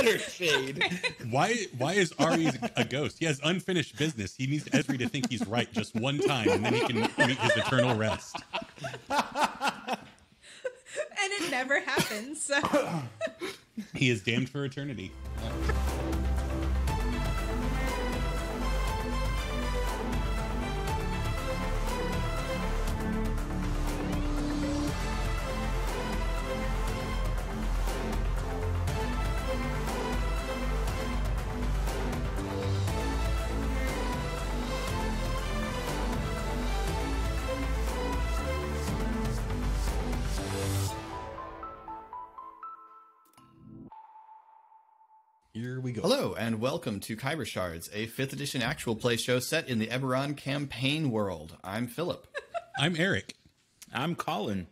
Another shade. Why is Ari a ghost? He has unfinished business. He needs Esri to think he's right just one time, and then he can meet his eternal rest. And it never happens. So. He is damned for eternity. Here we go. Hello, and welcome to Khyber Shards, a 5th edition actual play show set in the Eberron campaign world. I'm Philip. I'm Eric. I'm Colin.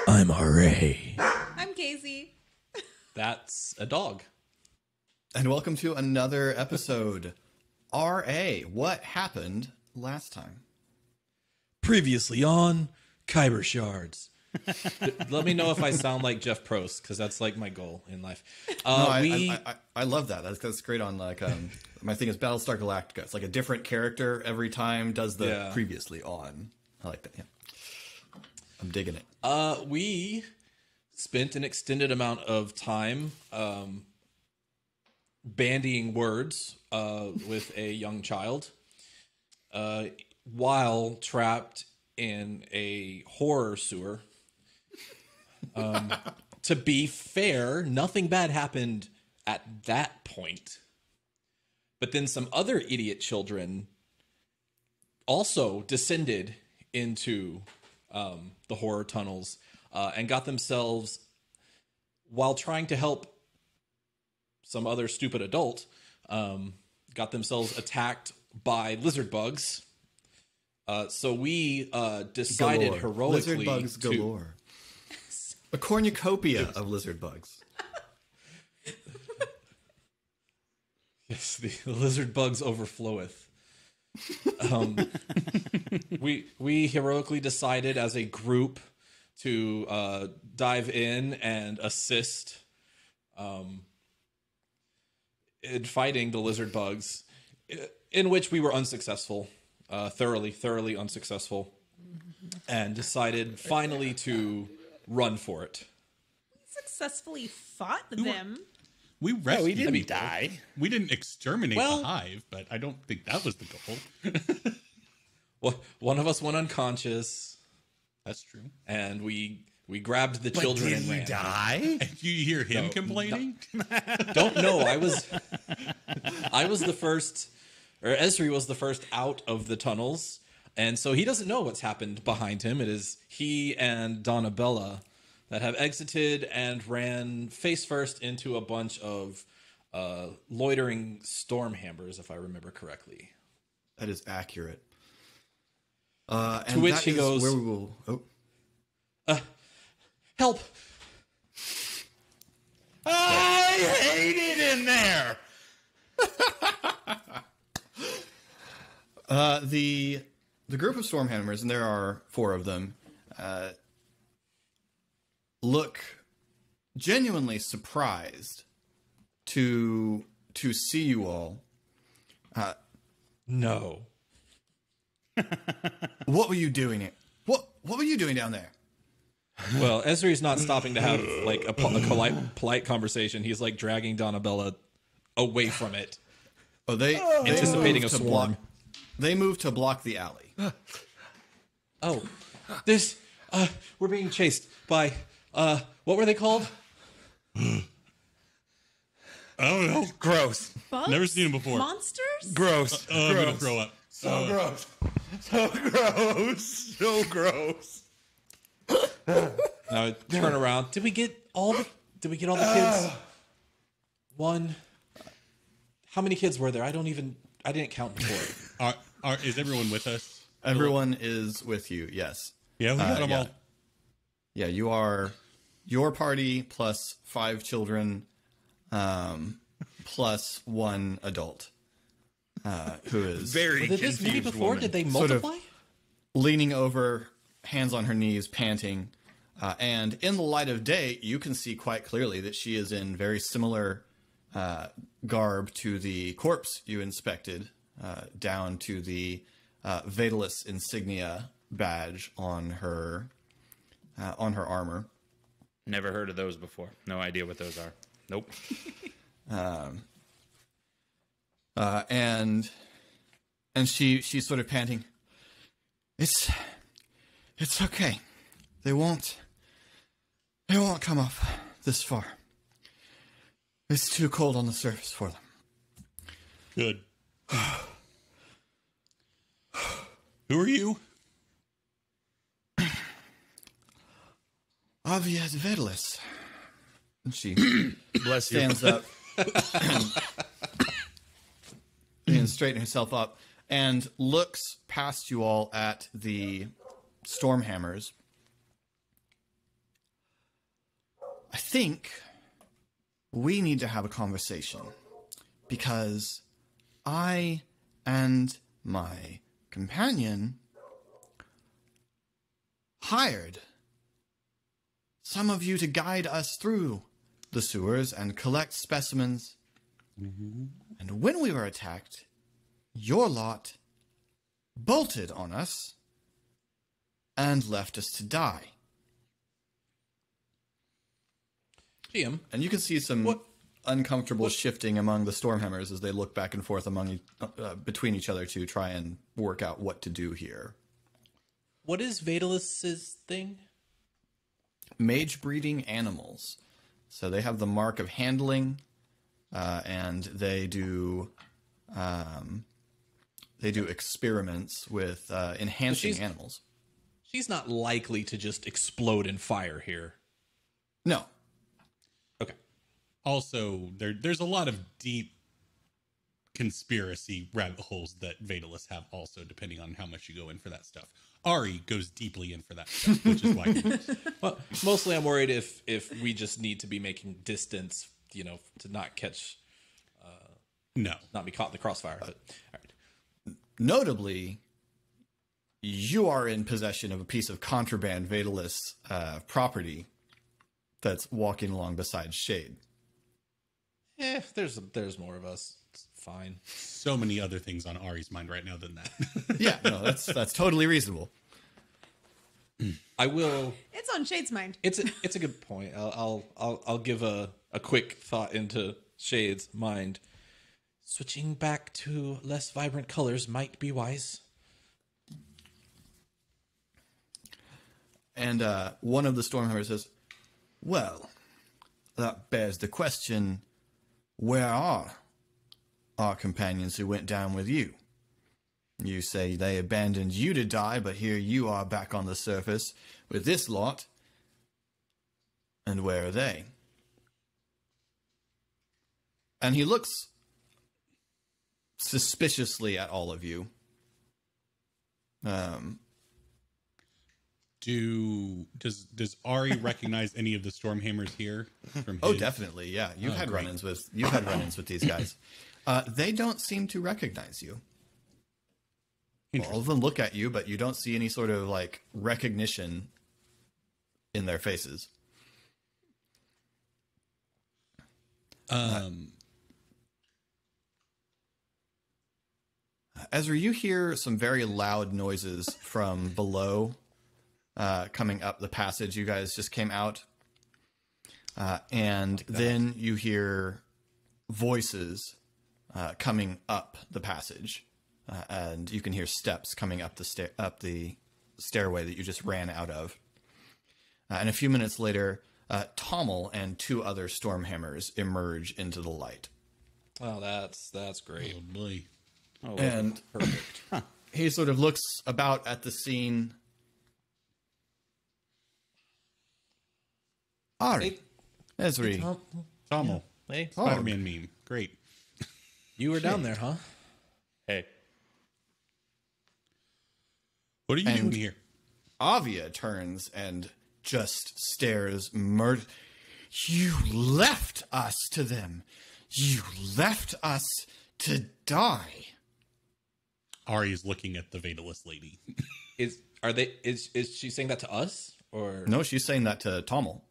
I'm Ray. I'm Casey. That's a dog. And welcome to another episode. RA, what happened last time? Previously on Khyber Shards. Let me know if I sound like Jeff Probst, because that's like my goal in life. I love that. That's great on like my thing is Battlestar Galactica. It's like a different character every time does the previously on. I like that. Yeah, I'm digging it. We spent an extended amount of time bandying words with a young child while trapped in a horror sewer. To be fair, nothing bad happened at that point. But then some other idiot children also descended into the horror tunnels and got themselves, while trying to help some other stupid adult, got themselves attacked by lizard bugs. So we decided heroically lizard bugs galore. A cornucopia of lizard bugs. Yes, the lizard bugs overfloweth. We heroically decided as a group to dive in and assist in fighting the lizard bugs, in which we were unsuccessful, thoroughly unsuccessful, and decided finally to run for it. We successfully fought them. We rescued. we didn't die. We didn't exterminate the hive, but I don't think that was the goal. Well, one of us went unconscious. That's true. And we grabbed the children and ran. Die? And you hear him complaining? Don't know. I was the first, or Esri was the first out of the tunnels. And so he doesn't know what's happened behind him. It is he and Donabella that have exited and ran face first into a bunch of loitering Stormhammers, if I remember correctly. That is accurate. To which he goes, where we will. help! I hate it in there. The group of Stormhammers, and there are 4 of them, look genuinely surprised to see you all. No. What were you doing? What were you doing down there? Well, Esri's not stopping to have like a polite conversation. He's like dragging Donabella away from it. Oh, they anticipating a moved to swarm. They moved to block the alley. Oh, this we're being chased by what were they called? I don't know. Gross. Bugs? Never seen them before. Monsters? Gross. I'm gross. gonna throw up. So gross. So gross. So gross. Now turn around. Did we get all the kids? One. How many kids were there? I didn't count before. Is everyone with us? Everyone is with you. Yes. Yeah, we got them all. Yeah, you are your party plus 5 children, plus 1 adult, who is Very Did this movie confused before? woman. Did they Sort of- multiply? leaning over, hands on her knees, panting. And in the light of day, you can see quite clearly that she is in very similar garb to the corpse you inspected, down to the Vatalus insignia badge on her armor. Never heard of those before. No idea what those are. Nope. And she's sort of panting. It's okay. They won't come up this far. It's too cold on the surface for them. Good. Who are you? Avia Vedalis. And she Bless you. stands up and straightens herself up and looks past you all at the Stormhammers. I think we need to have a conversation because I and my companion hired some of you to guide us through the sewers and collect specimens. Mm-hmm. And when we were attacked, your lot bolted on us and left us to die. GM. And you can see some uncomfortable shifting among the Stormhammers as they look back and forth between each other to try and work out what to do here. What is Vatalus's thing? Mage breeding animals. So they have the mark of handling, and they do experiments with enhancing animals. She's not likely to just explode in fire here. No. Okay. Also, there's a lot of deep conspiracy rabbit holes that Vatalus have also, depending on how much you go in for that stuff. Ari goes deeply in for that stuff, which is why he knows. Well, mostly I'm worried if we just need to be making distance, to not catch, not be caught in the crossfire. But, all right. Notably, you are in possession of a piece of contraband Vatalus property that's walking along beside Shade. There's more of us. It's fine. So many other things on Ari's mind right now than that. Yeah, no, that's totally reasonable. I will. It's on Shade's mind. It's a good point. I'll give a quick thought into Shade's mind. Switching back to less vibrant colors might be wise. And one of the Stormhammers says, well, that bears the question, where are our companions who went down with you? You say they abandoned you to die, but here you are back on the surface with this lot. And where are they? And he looks suspiciously at all of you. Does Ari recognize any of the Stormhammers here? From Oh, definitely, yeah. You've had great. run-ins with these guys. They don't seem to recognize you. All of them look at you, but you don't see any sort of recognition in their faces. Ezra, you hear some very loud noises from below, coming up the passage you guys just came out. And then you hear voices coming up the passage. And you can hear steps coming up the stairway that you just ran out of. And a few minutes later, Tommel and two other Stormhammers emerge into the light. Oh, that's great. Oh boy. Oh, And perfect. he sort of looks about at the scene. Ari, Ezri, Tommel. Hey, Spider-Man meme. Great. you were down there, huh? Hey. What are you doing here? Avia turns and just stares You left us to them. You left us to die. Ari is looking at the Vatalus lady. Is she saying that to us Or No, she's saying that to Tommel.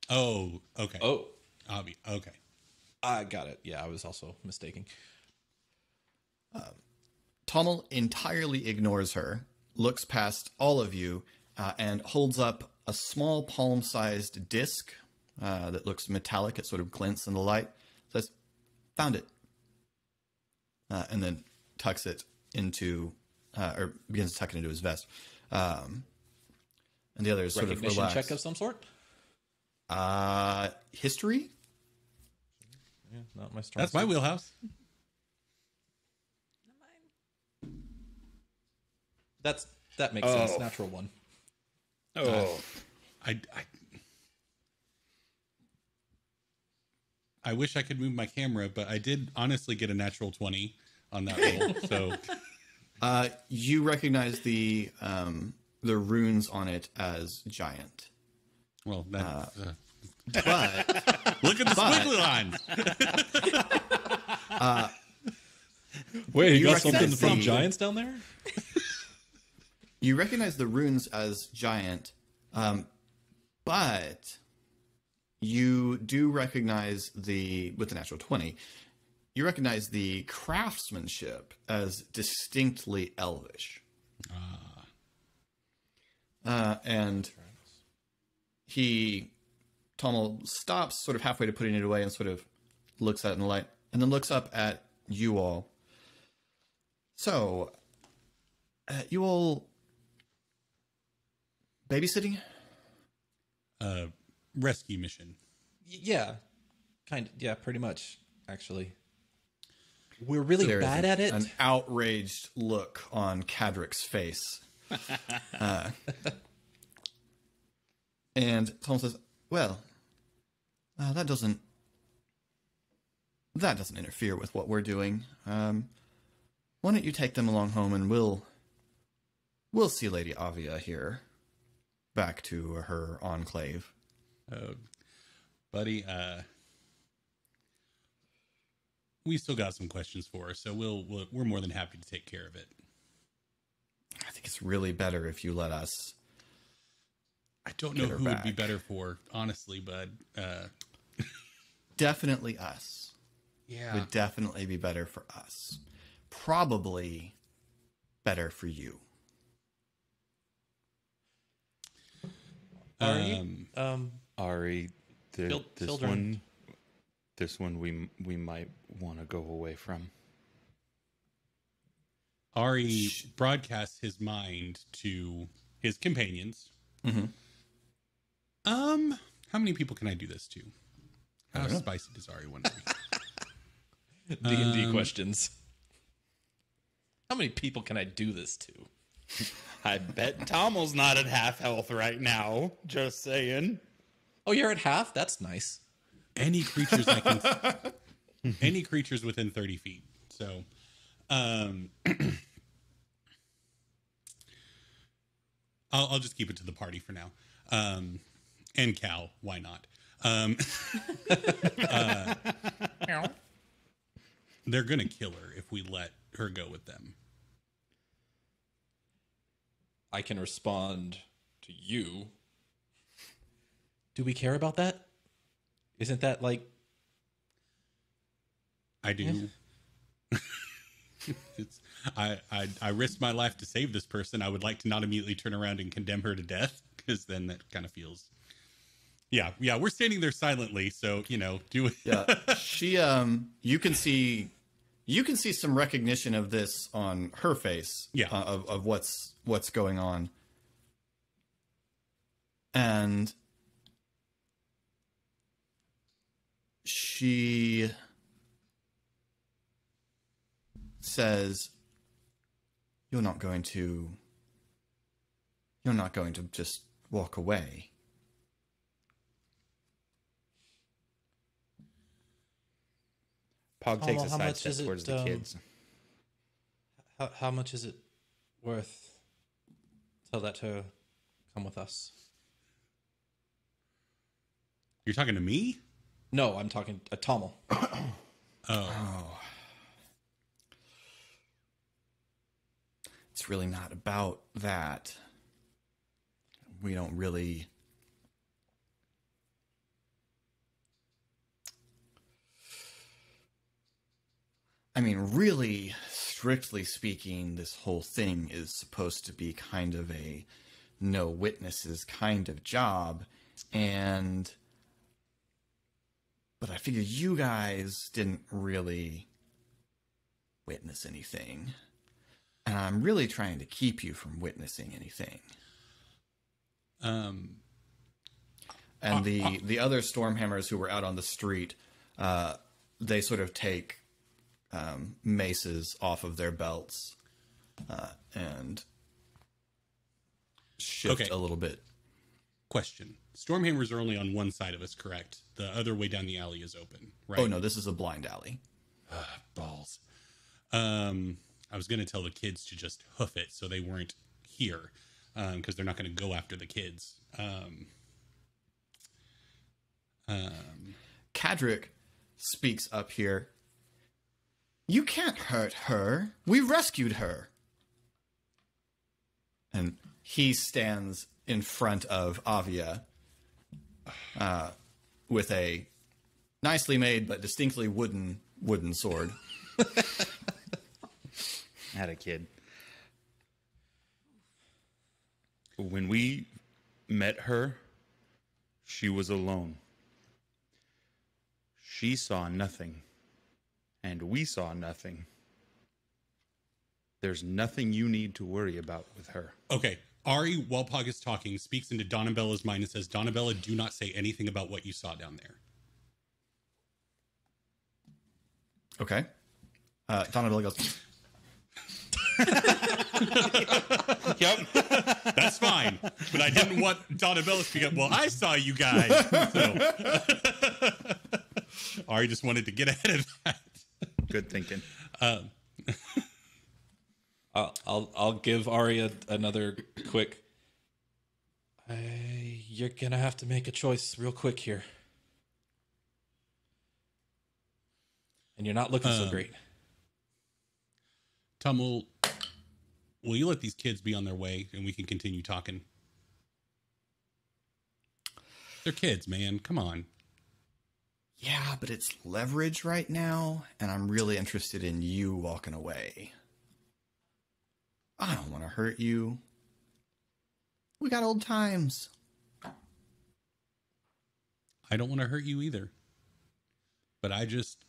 Oh, okay. Oh, Okay. I got it. Yeah, I was also mistaken. Tommel entirely ignores her, looks past all of you, and holds up a small palm-sized disc that looks metallic. It sort of glints in the light. Says, "Found it." And then tucks it into, or begins to tuck it into his vest. And the other is sort of Recognition relaxed. check of some sort? History? Yeah, not my strong That's my suit. wheelhouse. That makes sense. Natural one. Oh, I wish I could move my camera, but I did honestly get a natural 20 on that roll. So You recognize the runes on it as giant. well, that, But look at the squiggly lines. Wait, you got something from giants down there? you recognize the runes as giant, but you do recognize with the natural 20, you recognize the craftsmanship as distinctly elvish. And Tommel stops sort of halfway to putting it away and sort of looks at it in the light, and then looks up at you all. So, you all babysitting? Rescue mission. Yeah. Yeah, pretty much, actually. We're really There is bad at it. An outraged look on Cadric's face. And Tom says, "Well, that doesn't interfere with what we're doing. Why don't you take them along home, and we'll see Lady Avia here back to her enclave." Buddy, we still got some questions for her, so we're more than happy to take care of it. I think it's really better if you let us. I don't know Get her who would be back. better for, honestly, bud. Definitely us. Yeah. Would definitely be better for us. Probably better for you. Ari, this children. one we might want to go away from. Ari broadcasts his mind to his companions. Mm-hmm. How many people can I do this to? How spicy does Ari want to be? D&D questions. How many people can I do this to? I bet Tommel's not at half health right now. Just saying. Oh, you're at half? That's nice. Any creatures I can, any creatures within 30 feet. So, I'll just keep it to the party for now. And Cal, why not? They're gonna kill her if we let her go with them. I can respond to you. Do we care about that? Isn't that like... I do. I risked my life to save this person. I would like to not immediately turn around and condemn her to death, because then that kind of feels... Yeah, we're standing there silently, so, do it. Yeah, she, you can see some recognition of this on her face. Yeah. Of what's going on. And she says, you're not going to just walk away. Pog takes a how side much step is it, towards the kids. How much is it worth? Tell that to come with us. You're talking to me? No, I'm talking to Tommel. Oh. It's really not about that. we don't really... I mean, really, strictly speaking, this whole thing is supposed to be kind of a no witnesses kind of job. But I figure you guys didn't really witness anything. And I'm really trying to keep you from witnessing anything. And the other Stormhammers who were out on the street, they sort of take maces off of their belts and shift a little bit. Question. Stormhammers are only on one side of us, correct? The other way down the alley is open, right? Oh, no, this is a blind alley. Balls. I was going to tell the kids to just hoof it so they weren't here, because they're not going to go after the kids. Kadric speaks up here. You can't hurt her. We rescued her. And he stands in front of Avia with a nicely made but distinctly wooden sword. Had a kid. When we met her, she was alone. She saw nothing, and we saw nothing. There's nothing you need to worry about with her. Okay. Ari, while Pog is talking, speaks into Donabella's mind and says, Donabella, do not say anything about what you saw down there. Okay. Donabella goes... Yep. That's fine. But I didn't want Donabella to speak up. Well, I saw you guys. So. Ari just wanted to get ahead of that. Good thinking. I'll give Arya another quick. You're gonna have to make a choice real quick here, and you're not looking so great. Tom, will you let these kids be on their way and we can continue talking? They're kids, man. Come on. Yeah, but it's leverage right now, and I'm really interested in you walking away. I don't want to hurt you. We got old times. I don't want to hurt you either. But I just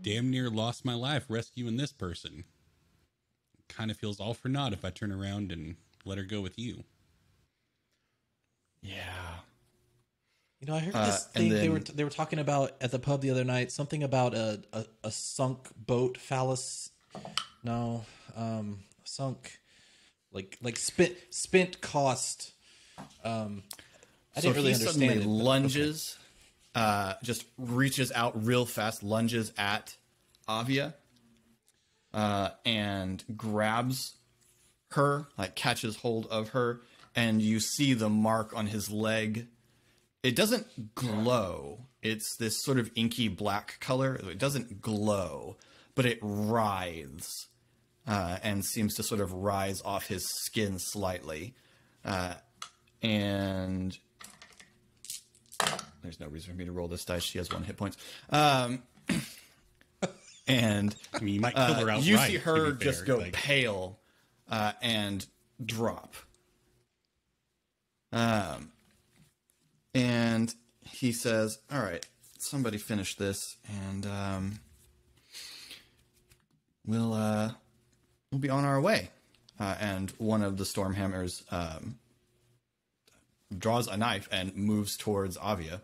damn near lost my life rescuing this person. It kind of feels all for naught if I turn around and let her go with you. Yeah. You know, I heard this thing they were talking about at the pub the other night. Something about a sunk boat phallus. No, sunk, like spent cost. I didn't really understand it. Lunges, just reaches out real fast, lunges at Avia, and grabs her, like catches hold of her, and you see the mark on his leg. It doesn't glow. It's this sort of inky black color. It doesn't glow, but it writhes and seems to sort of rise off his skin slightly. And there's no reason for me to roll this dice. She has 1 hit point. And I mean, you might kill her outright. You see her just go pale and drop. And he says, all right, somebody finish this, and we'll be on our way. And one of the Stormhammers draws a knife and moves towards Avia,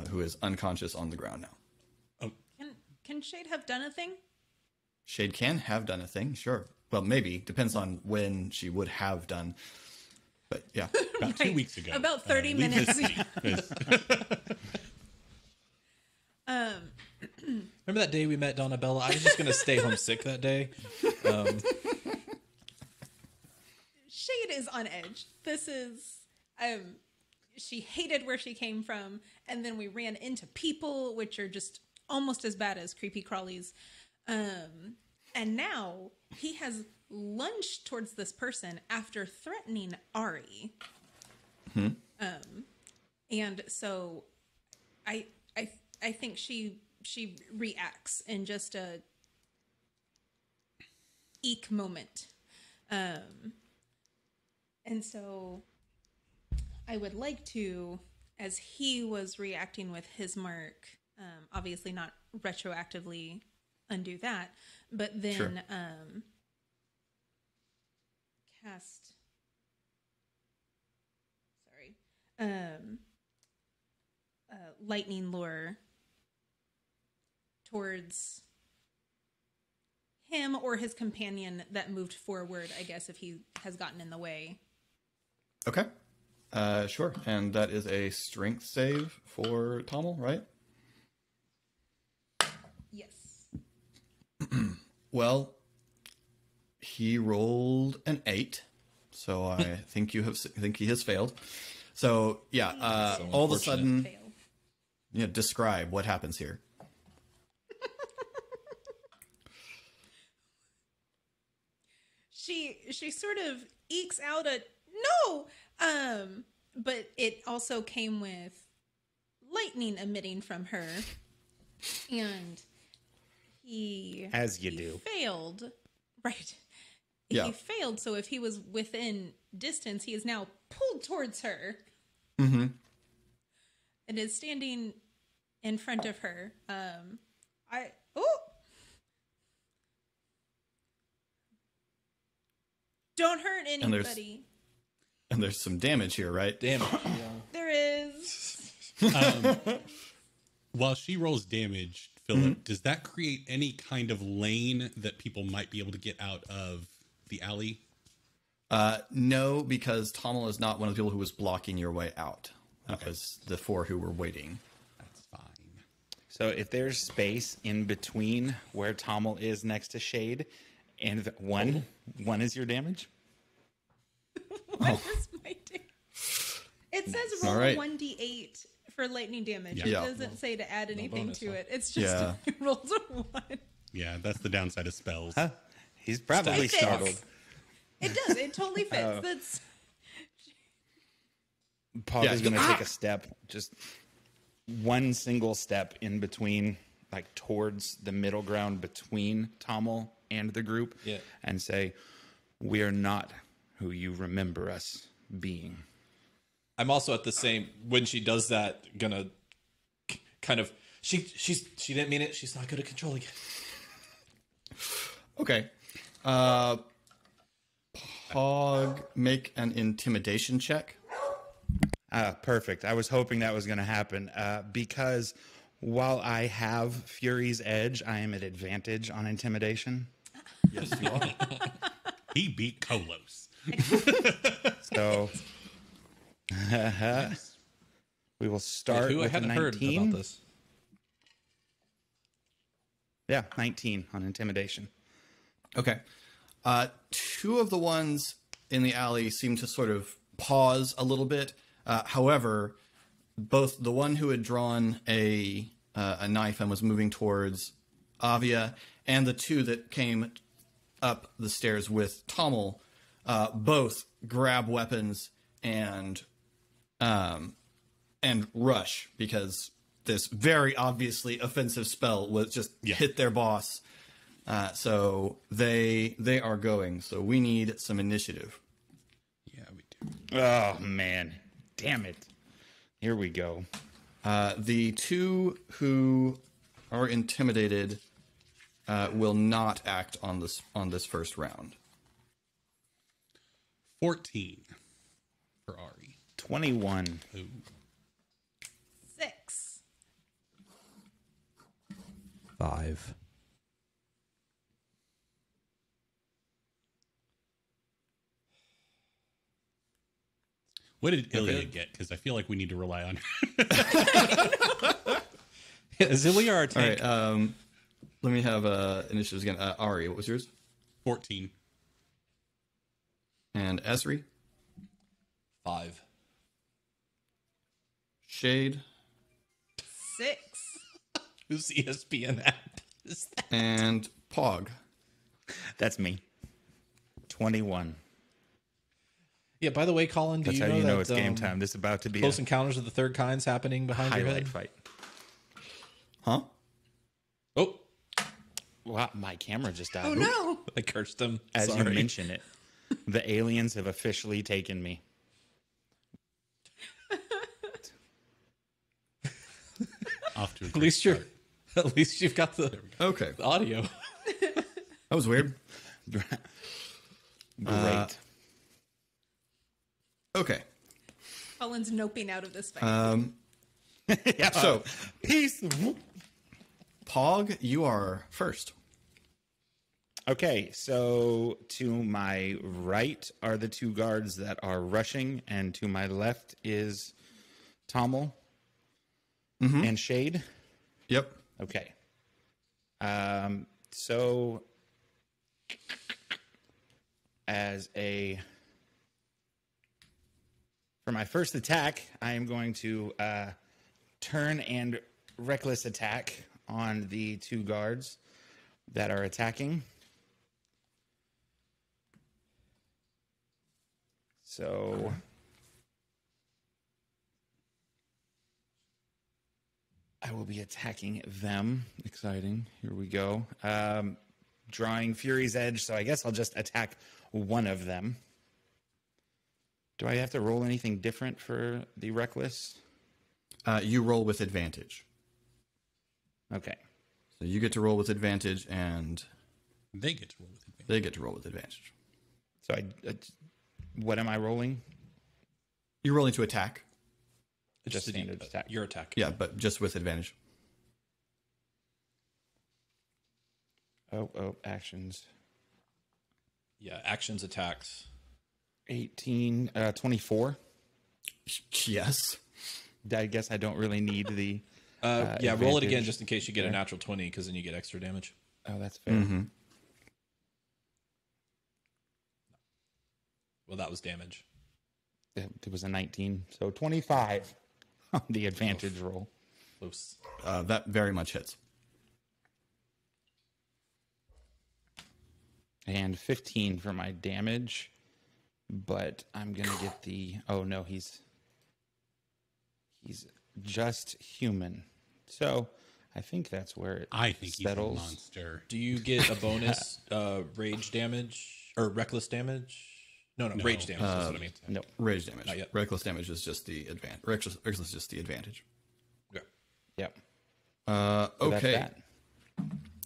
who is unconscious on the ground now. Can Shade have done a thing? Shade can have done a thing, sure. Well, maybe. Depends on when she would have done. But yeah. About 2 weeks ago. About 30 minutes. Remember that day we met Donabella? I was just going to stay home sick that day. Shade is on edge. This is... she hated where she came from, and then we ran into people, which are just almost as bad as creepy crawlies. And now he has lunged towards this person after threatening Ari. And so I think she reacts in just a eek moment. And so I would like to, as he was reacting with his mark, obviously not retroactively undo that, but then cast, lightning lure towards him or his companion that moved forward, I guess, if he has gotten in the way. Okay. Sure. And that is a strength save for Tommel, right? Yes. Well, he rolled an 8, so I think he has failed. So yeah, all of a sudden, describe what happens here. She sort of ekes out a no, but it also came with lightning emitting from her, and he failed. Right. Yeah. He failed, so if he was within distance, he is now pulled towards her. Mm-hmm. And is standing in front of her. Don't hurt anybody. And there's some damage here, right? Damn. There is. While she rolls damage, Philip, does that create any kind of lane that people might be able to get out of the alley? No, because Tommel is not one of the people who was blocking your way out. That was the 4 who were waiting. That's fine. So if there's space in between where Tommel is next to Shade, and one is your damage? What is my damage? It says roll a 1d8 for lightning damage. Yeah. It doesn't say to add anything to it. It's just it rolls a 1. Yeah, that's the downside of spells. Huh? He's probably startled. It does. It totally fits. That's Paul is going to take a step, just one single step in between, like towards the middle ground between Tommel and the group, and say, "We are not who you remember us being." I'm also at the same, when she does that, gonna kind of, she didn't mean it. She's not good at controlling it. Okay. Pog, make an intimidation check. Perfect. I was hoping that was going to happen because while I have Fury's Edge, I am at advantage on intimidation. Yes, you are. He beat Kolos. So we will start Who I with hadn't 19. heard about this. Yeah, 19 on intimidation. Okay. 2 of the ones in the alley seem to sort of pause a little bit. However, both the one who had drawn a knife and was moving towards Avia and the 2 that came up the stairs with Tommel both grab weapons and rush, because this very obviously offensive spell was just hit their boss. So they are going. So we need some initiative. Yeah, we do. Oh, man. Damn it. Here we go. The 2 who are intimidated will not act on this first round. 14 for Ari. 21. Ooh. 6. 5. What did Ilya get? Because I feel like we need to rely on her. Is Ilya our tank? All right. Let me have initiatives again. Ari, what was yours? 14. And Esri? 5. Shade? 6. Who's ESPN at? Is that? And Pog? That's me. 21. Yeah, by the way, Colin, That's you how know you know that, it's game time. This is about to be Close a Encounters of the Third Kind's happening behind your highlight head? fight. Huh? Oh, Wow, my camera just died. Oh no! I cursed him. As Sorry. you mention it, the aliens have officially taken me. Off to a At great least start. at least you've got the Okay. audio. That was weird. Great. Okay. Colin's noping out of this fight. Yeah. So, Peace. Pog, you are first. Okay, so to my right are the two guards that are rushing, and to my left is Tommel and Shade. Yep. Okay. So for my first attack, I am going to turn and reckless attack on the two guards that are attacking. So I will be attacking them. Exciting. Here we go. Drawing Fury's Edge, so I guess I'll just attack one of them. Do I have to roll anything different for the reckless? You roll with advantage. Okay. So you get to roll with advantage, and They get to roll with advantage. they get to roll with advantage. So what am I rolling? You're rolling to attack. Just standard attack. Your attack. Yeah, but just with advantage. Oh, actions. Yeah, actions, attacks. 18, 24. Yes. I guess I don't really need the... Yeah, roll it again advantage. just in case you get a natural 20, because then you get extra damage. Oh, that's fair. Mm-hmm. Well, that was damage. It was a 19, so 25 on the advantage roll. Close. That very much hits. And 15 for my damage, but I'm going to get the... Oh, no, he's just human. So I think that's where it I think settles. he's a monster. Do you get a bonus rage damage or reckless damage? No, rage damage is what I mean. No. Rage damage. Not yet. Reckless damage is just the advantage. Reckless is just the advantage. Yeah. Yep. Okay. So that's that.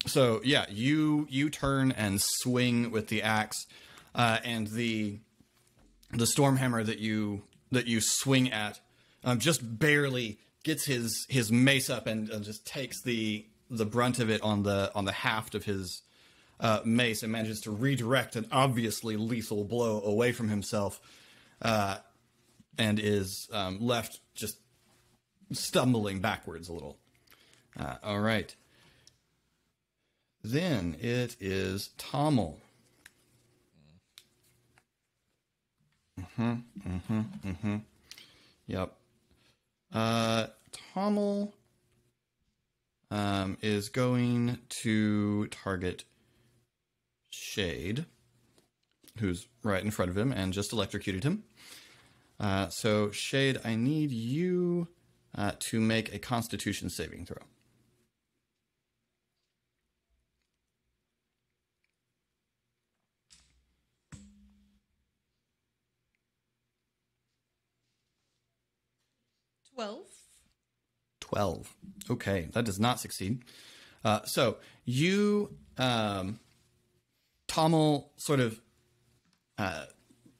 So yeah, you turn and swing with the axe, and the Stormhammer that you swing at just barely gets his mace up and just takes the brunt of it on the haft of his mace and manages to redirect an obviously lethal blow away from himself, and is left just stumbling backwards a little. All right. Then it is Tommel. Yep. Tommel is going to target Shade, who's right in front of him and just electrocuted him. So Shade, I need you to make a Constitution saving throw. Twelve. 12. Okay, that does not succeed. So you, Tommel, sort of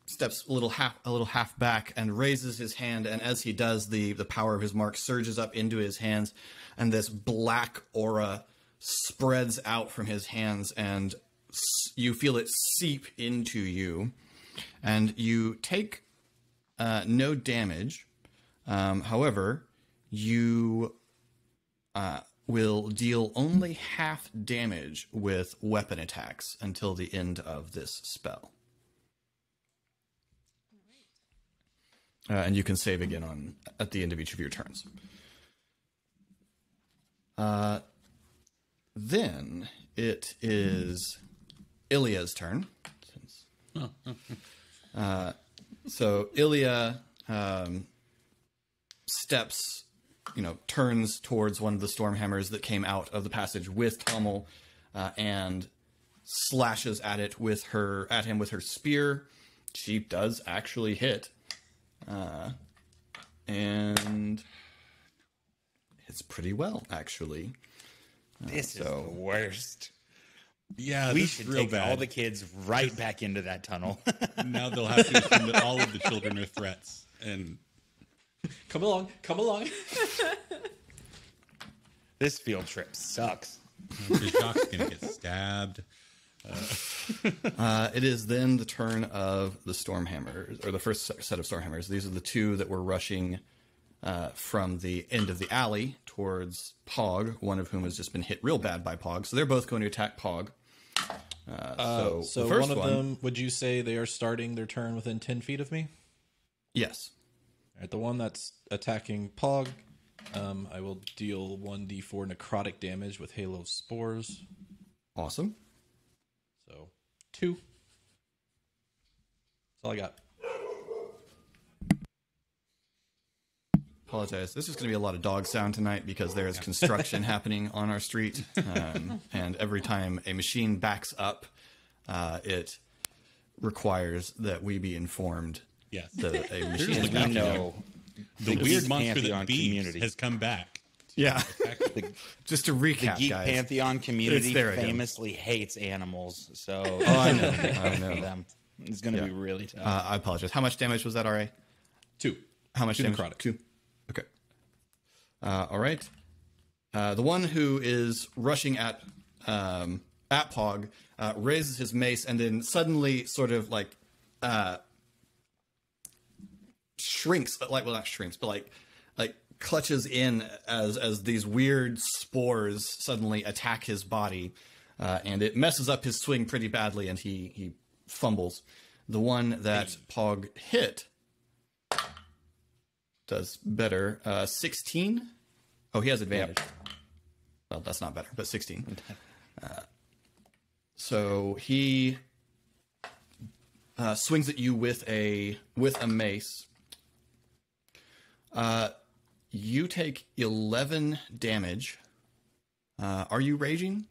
steps a little half back and raises his hand, and as he does, the power of his mark surges up into his hands, and this black aura spreads out from his hands, and you feel it seep into you, and you take no damage. However, you will deal only half damage with weapon attacks until the end of this spell. And you can save again at the end of each of your turns. Then it is Ilya's turn. So Ilya steps, turns towards one of the Stormhammers that came out of the passage with Tommel, and slashes at him with her spear. She does actually hit, and hits pretty well, actually. This is the worst. Yeah, we should take all the kids right back into that tunnel. Now they'll have to assume that all of the children are threats. And come along. This field trip sucks. Jacques gonna get stabbed. It is then the turn of the Stormhammers, or the first set of Stormhammers. These are the two that were rushing from the end of the alley towards Pog, one of whom has just been hit real bad by Pog. So they're both going to attack Pog. So the first one of them, would you say they are starting their turn within 10 feet of me? Yes. All right, the one that's attacking Pog, I will deal 1d4 necrotic damage with Halo Spores. Awesome. So 2. That's all I got. Apologize. This is going to be a lot of dog sound tonight because there is construction happening on our street. And every time a machine backs up, it requires that we be informed that a machine is backing up. The weird monster that Beebs has come back. Yeah. Just to recap, the Geek guys. Pantheon community famously hates animals. So I know. Them. It's going to be really tough. I apologize. How much damage was that, RA? 2. How much damage? Necrotic. 2. Okay. All right. The one who is rushing at Pog raises his mace and then suddenly sort of shrinks, not shrinks, but like clutches in as these weird spores suddenly attack his body, and it messes up his swing pretty badly, and he fumbles. The one that Pog hit does better. 16. Oh, he has advantage. Yep. Well, that's not better, but 16. So he swings at you with a mace. You take 11 damage. Are you raging?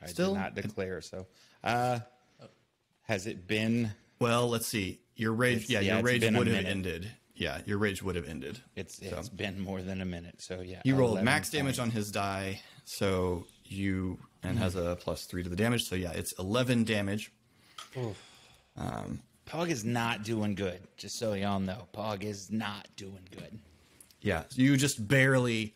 I did not declare so. Has it been? Well, let's see. Your rage, your rage would have ended. Yeah, your rage would have ended. It's been more than a minute, so yeah. He rolled max damage on his die, so and has a +3 to the damage, so yeah, it's 11 damage. Pog is not doing good, just so y'all know. Pog is not doing good. Yeah, you just barely,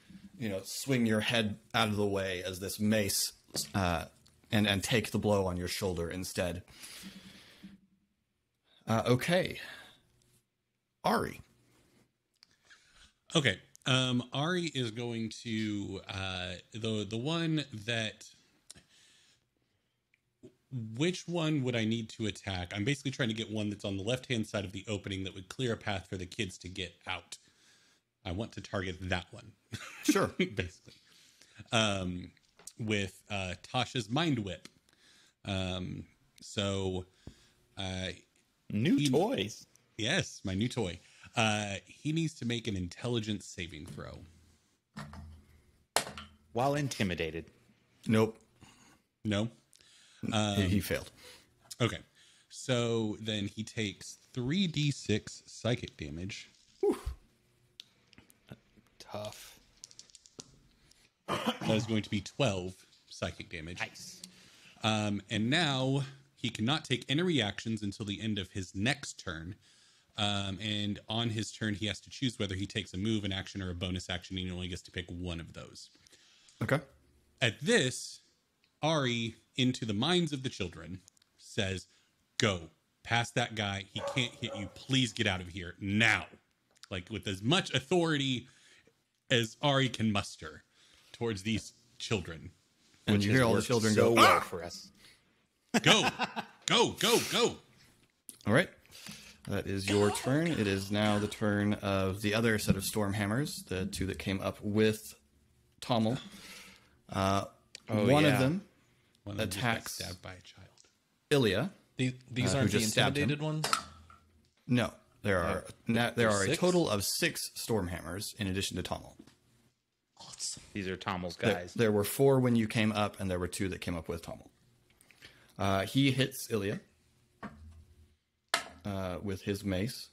swing your head out of the way as this mace, and take the blow on your shoulder instead. Okay. Ari. Okay. Ari is going to the one that. Which one would I need to attack? I'm basically trying to get one that's on the left-hand side of the opening that would clear a path for the kids to get out. I want to target that one. Sure. Basically. With Tasha's Mind Whip. New toys. Yes, my new toy. He needs to make an intelligence saving throw. While intimidated. Nope. No? He failed. Okay. So then he takes 3d6 psychic damage. Whew. Tough. That is going to be 12 psychic damage. Nice. And now he cannot take any reactions until the end of his next turn. And on his turn, he has to choose whether he takes a move, an action, or a bonus action. And he only gets to pick one of those. Okay. At this, Ari, into the minds of the children, says, "Go. Past that guy. He can't hit you. Please get out of here now." Like with as much authority as Ari can muster towards these children. And you hear all the children go, well for us. Go. Go, go, go. All right. That is your turn. It is now the turn of the other set of Stormhammers, the two that came up with Tommel. One of them attacks stabbed by a child. Ilya. These aren't the intimidated ones? No. There are a six? total of 6 Stormhammers in addition to Tommel. Awesome. These are Tommel's guys. There were 4 when you came up, and there were 2 that came up with Tommel. He hits Ilya with his mace.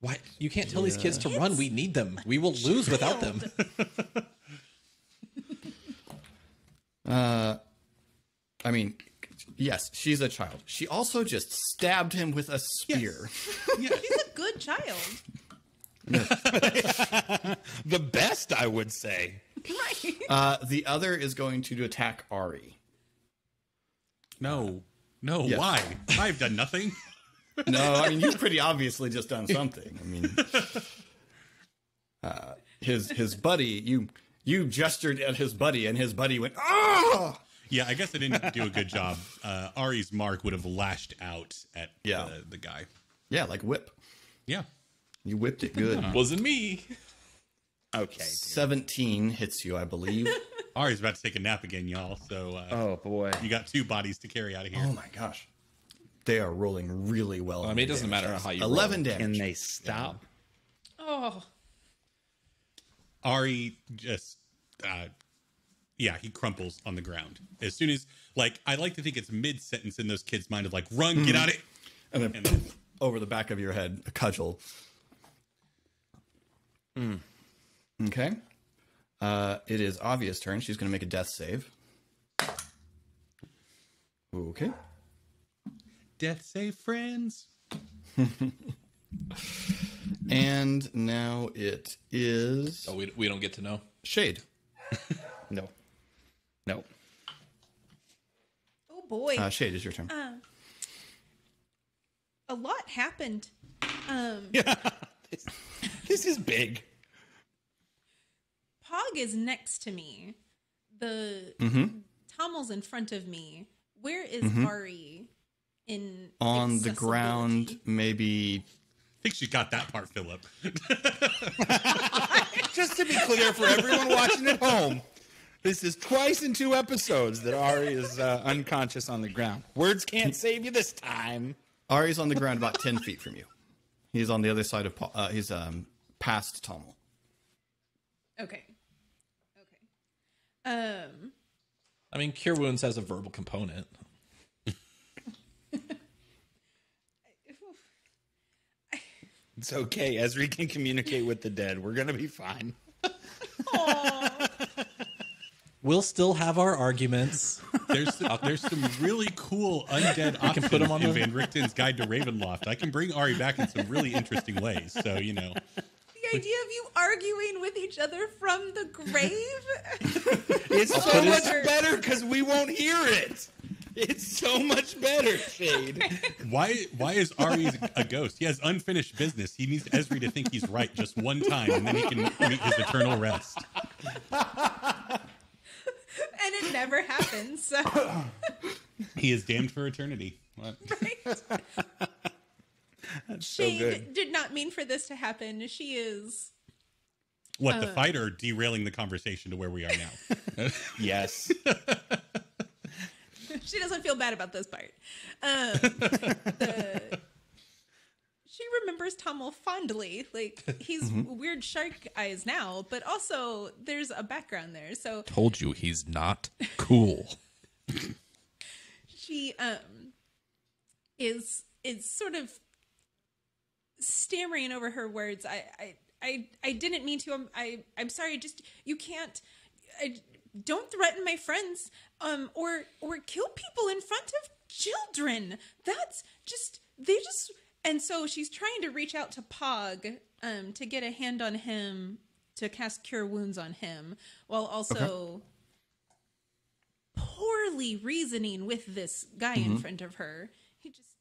Why? You can't tell these kids to run. We need them. We will lose without them. I mean, yes, she's a child. She also just stabbed him with a spear. She's a good child. The best, I would say. Right. The other is going to attack Ari. No, yes. why? I've done nothing. No, I mean, you've pretty obviously just done something. I mean, his buddy, you gestured at his buddy, and his buddy went, "Ah!" Yeah, I guess I didn't do a good job. Ari's mark would have lashed out at the guy. Yeah, like whip. Yeah. You whipped it good. Wasn't me. Okay. 17 hits you, I believe. Ari's about to take a nap again, y'all. So, Oh, boy. you got 2 bodies to carry out of here. Oh my gosh. They are rolling really well. I mean, it doesn't matter how you 11 roll. damage. Can they stop? Oh. Ari just, he crumples on the ground. As soon as, I like to think it's mid-sentence in those kids' mind of run, get out of it. And then over the back of your head, a cudgel. Okay. It is Avia's turn. She's going to make a death save. Okay. Death save, friends. And now it is... Oh, we don't get to know? Shade. No. Oh, boy. Shade, is your turn. A lot happened. This is big. Pog is next to me. The Tommel's in front of me. Where is Ari in On the ground, accessibility? maybe... I think she got that part, Philip. Just to be clear for everyone watching at home, this is twice in 2 episodes that Ari is unconscious on the ground. Words can't save you this time. Ari's on the ground about 10 feet from you. He's on the other side of... he's past Tommel. Okay. I mean, Cure Wounds has a verbal component. It's okay. Ezri can communicate with the dead. We're going to be fine. We'll still have our arguments. There's some really cool undead options put 'em on in the- Van Richten's Guide to Ravenloft. I can bring Ari back in some really interesting ways. So, The idea of you arguing with each other from the grave? It's so much better because we won't hear it. It's so much better, Shade. Why is Ari a ghost? He has unfinished business. He needs Ezri to think he's right just one time, and then he can meet his eternal rest. And it never happens. So. He is damned for eternity. What? Right? That's so Shade good. did not mean for this to happen. She is... What, the fighter derailing the conversation to where we are now? Yes. She doesn't feel bad about this part. She remembers Tommel fondly. He's weird shark eyes now, but also there's a background there. So Told you he's not cool. she is sort of stammering over her words. I didn't mean to. I'm sorry. Just you can't. Don't threaten my friends. Or kill people in front of children. That's just and so she's trying to reach out to Pog to get a hand on him to cast Cure Wounds on him, while also poorly reasoning with this guy in front of her. He just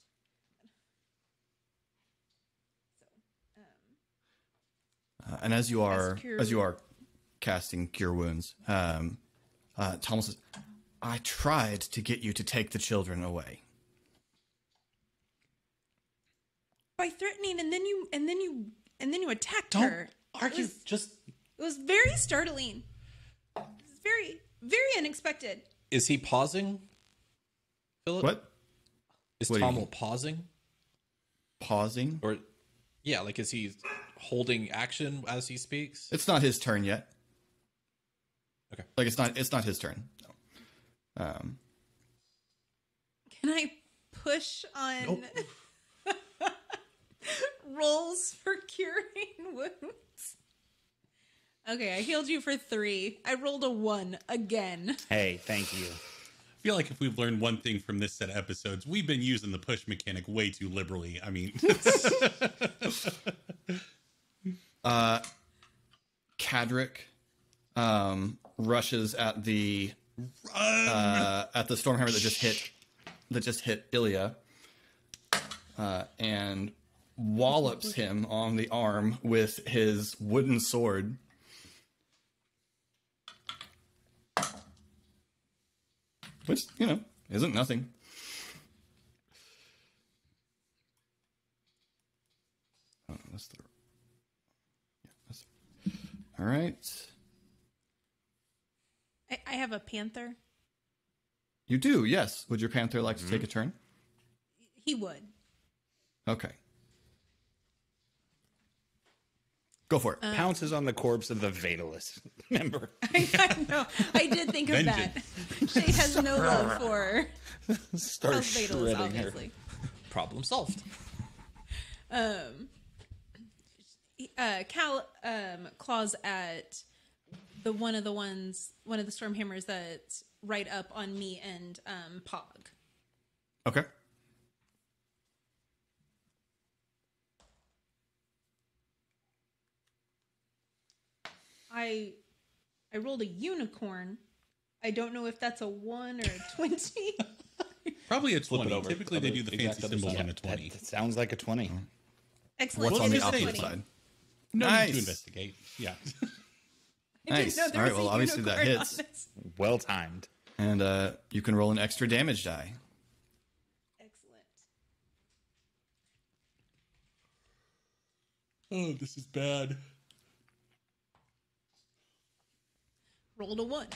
And as you are casting Cure Wounds, Tommel says, "I tried to get you to take the children away." by threatening, and then you attacked Don't her. argue. It was very startling. It was very, very unexpected. Is he pausing, Philip? What? Is What do you Tommel mean? pausing? Pausing? Or, yeah, like, is he holding action as he speaks? It's not his turn yet. Okay. Like, it's not his turn. No. Can I push on rolls for curing wounds? Okay, I healed you for 3. I rolled a 1 again. Hey, thank you. I feel like if we've learned one thing from this set of episodes, we've been using the push mechanic way too liberally. I mean, Cadric rushes at the Stormhammer that just hit Ilya, and wallops him on the arm with his wooden sword. Which, isn't nothing. Oh, all right. I have a panther. You do, yes. Would your panther like to take a turn? He would. Okay. Go for it. Pounces on the corpse of the Fatalist member. I know. I did think of that. She has no love for Start House Fatalist, shredding her. obviously. Problem solved. Cal claws at one of the Stormhammers that's right up on me and Pog. Okay. I rolled a unicorn. I don't know if that's a 1 or a 20. probably a Flip it 20. over. Typically, they do the Exact fancy other symbols side. on a 20. That sounds like a 20. Excellent. What's on It the is a opposite 20. side? No Nice. need to investigate. Yeah. I didn't Nice. know there All right, was a well, obviously that unicorn hits. on this. Well timed. And you can roll an extra damage die. Excellent. Oh, this is bad. Rolled a 1.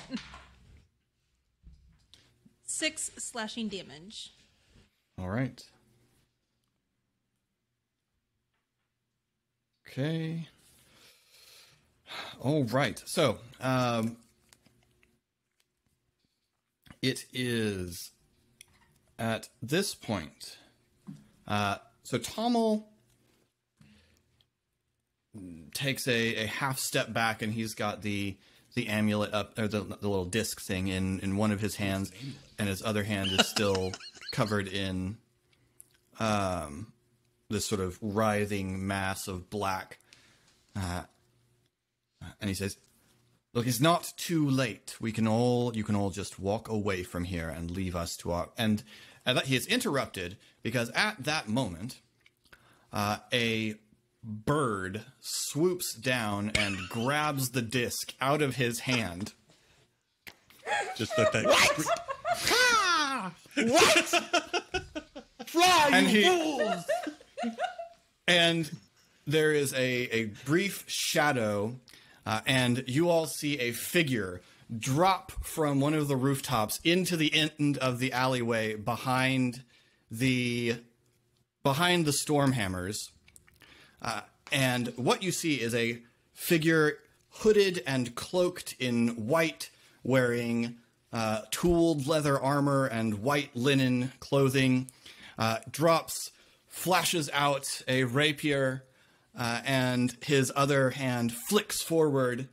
6 slashing damage. All right. Okay. All right. So, it is at this point. So Tommel takes a half step back, and he's got the amulet up, or the little disc thing in one of his hands, and his other hand is still covered in this sort of writhing mass of black. And he says, "Look, it's not too late. You can all just walk away from here and leave us to our..." And he is interrupted because at that moment, a bird swoops down and grabs the disc out of his hand. Just that. What? Fly, And you he- fools! And there is a brief shadow, and you all see a figure drop from one of the rooftops into the end of the alleyway behind the Stormhammers. And what you see is a figure hooded and cloaked in white, wearing tooled leather armor and white linen clothing, flashes out a rapier, and his other hand flicks forward,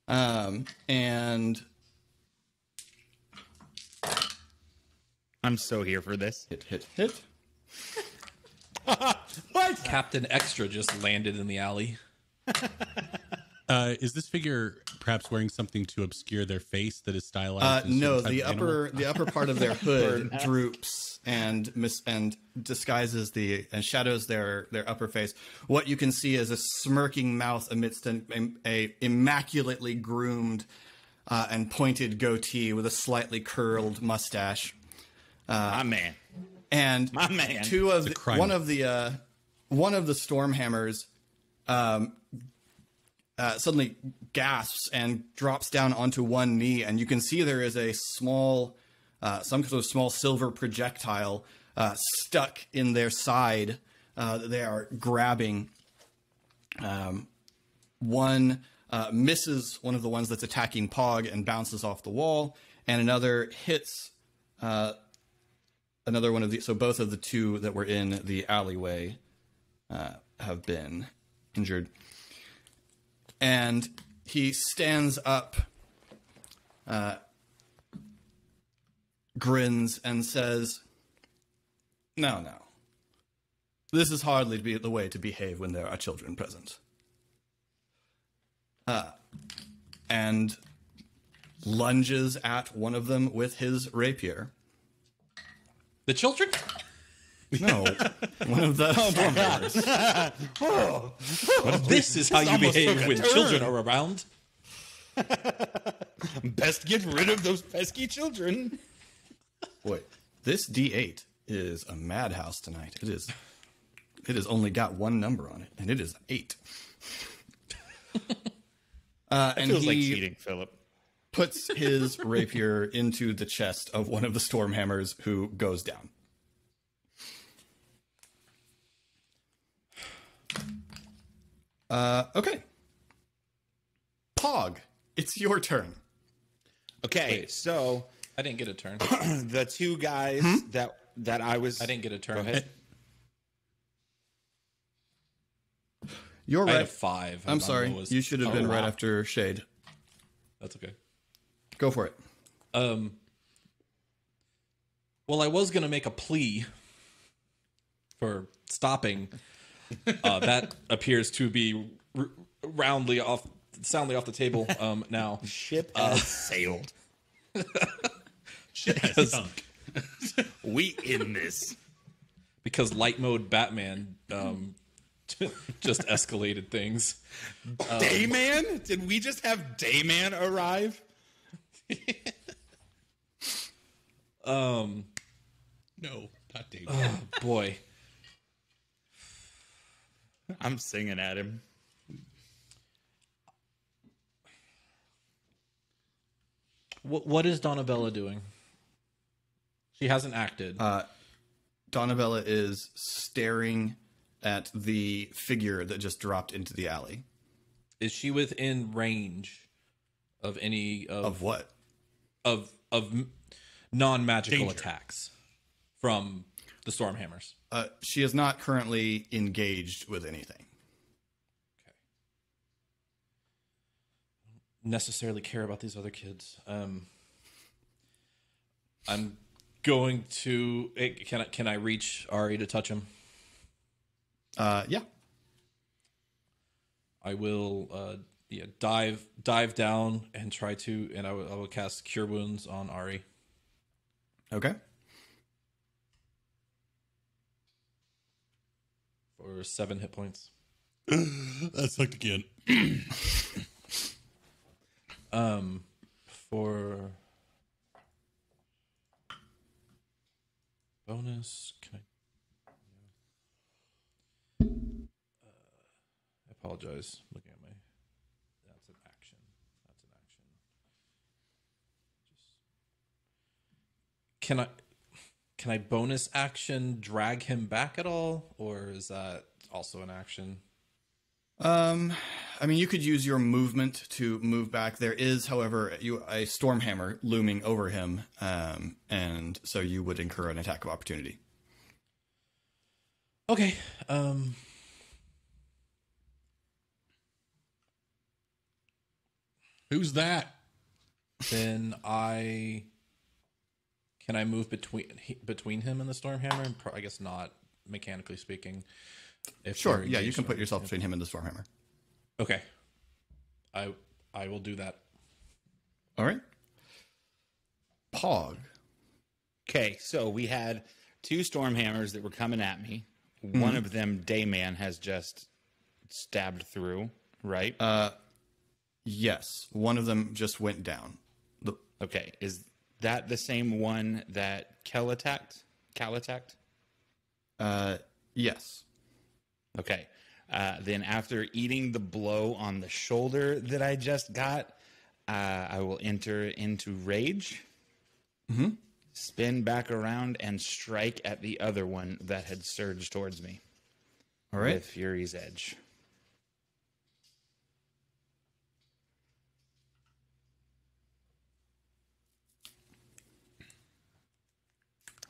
and I'm so here for this. hit. What? Captain Extra just landed in the alley. Is this figure perhaps wearing something to obscure their face that is stylized? as No, some type the of animal? the upper part of their hood droops and disguises and shadows their upper face. What you can see is a smirking mouth amidst a immaculately groomed and pointed goatee with a slightly curled mustache. My man. And My man. crime. one of the Stormhammers suddenly gasps and drops down onto one knee, and you can see there is a small, some sort of small silver projectile stuck in their side that they are grabbing. One misses one of the ones that's attacking Pog and bounces off the wall, and another hits another one of the. So both of the two that were in the alleyway have been injured. And he stands up, grins, and says, No. This is hardly the way to behave when there are children present. And lunges at one of them with his rapier. The children? No, one of the Stormhammers. This is how you behave when children are around. Best get rid of those pesky children. Boy, this D8 is a madhouse tonight. It has only got one number on it, and it is 8. And feels he like cheating, Philip. puts his rapier into the chest of one of the Stormhammers, who goes down. Okay. Pog, it's your turn. Okay, so I didn't get a turn. the two guys that I was... I didn't get a turn. Go ahead. You're I had a right. 5. I'm sorry. You should have been right wow. after Shade. That's okay. Go for it. Well, I was going to make a plea for stopping. That appears to be soundly off the table now. Ship has sailed. Shit has stunk. We in this. Because light mode Batman just escalated things. Dayman? Did we just have Dayman arrive? No, not David. Oh, boy. I'm singing at him. What is Donabella doing? She hasn't acted. Donabella is staring at the figure that just dropped into the alley. Is she within range of any Of what? of non-magical attacks from the Stormhammers? She is not currently engaged with anything. Okay. Don't necessarily care about these other kids. I'm going to. Can I reach Ari to touch him? Yeah. I will. Dive down and try to, and I will cast Cure Wounds on Ari. Okay. For 7 hit points. That sucked again. For bonus, can I apologize. Looking at my. That's an action. Can I bonus action drag him back at all, or is that also an action? I mean, you could use your movement to move back. There is, however, a Stormhammer looming over him, and so you would incur an attack of opportunity. Okay. Who's that? Then can I move between him and the Stormhammer? I guess not, mechanically speaking. Sure. Yeah, you can put yourself between him and the Stormhammer. Okay. I will do that. All right. Pog. Okay, so we had 2 Stormhammers that were coming at me. One of them, Dayman, has just stabbed through, right? Yes. One of them just went down. Okay, is that the same one that Cal attacked? Yes. Okay. Then after eating the blow on the shoulder that I just got, I will enter into rage, spin back around, and strike at the other one that had surged towards me. All right. With Fury's Edge.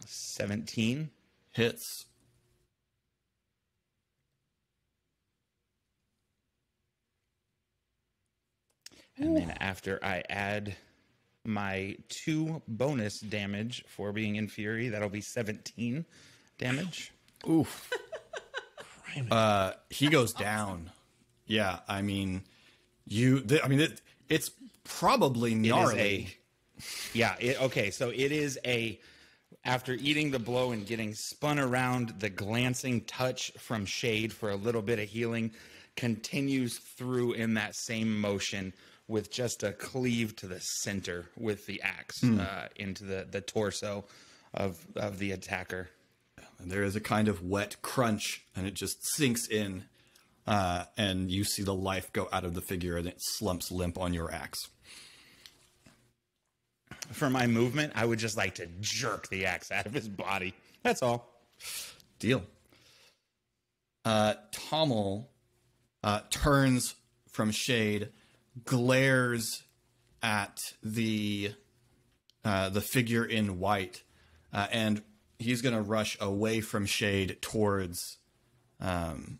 $17 hits. And then after I add my 2 bonus damage for being in Fury, that'll be 17 damage. Oof. He goes down. Yeah, I mean, it's probably gnarly. Okay, so it is after eating the blow and getting spun around, the glancing touch from Shade for a little bit of healing continues through in that same motion with just a cleave to the center with the axe into the torso of the attacker. And there is a kind of wet crunch, and it just sinks in, and you see the life go out of the figure, and it slumps limp on your axe. For my movement, I would just like to jerk the axe out of his body. That's all. Deal. Tommel turns from Shade, glares at the figure in white, and he's going to rush away from Shade towards the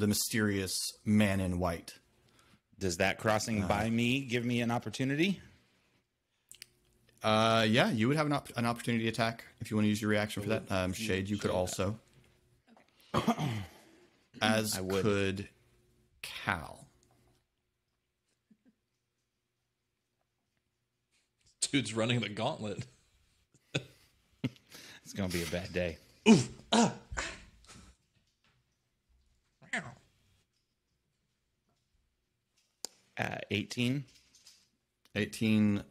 mysterious man in white. Does that crossing by me give me an opportunity? Yeah, you would have an opportunity attack if you want to use your reaction for that. Shade, you could also. Okay. As could Cal. Dude's running the gauntlet. It's going to be a bad day. Oof. 18. 18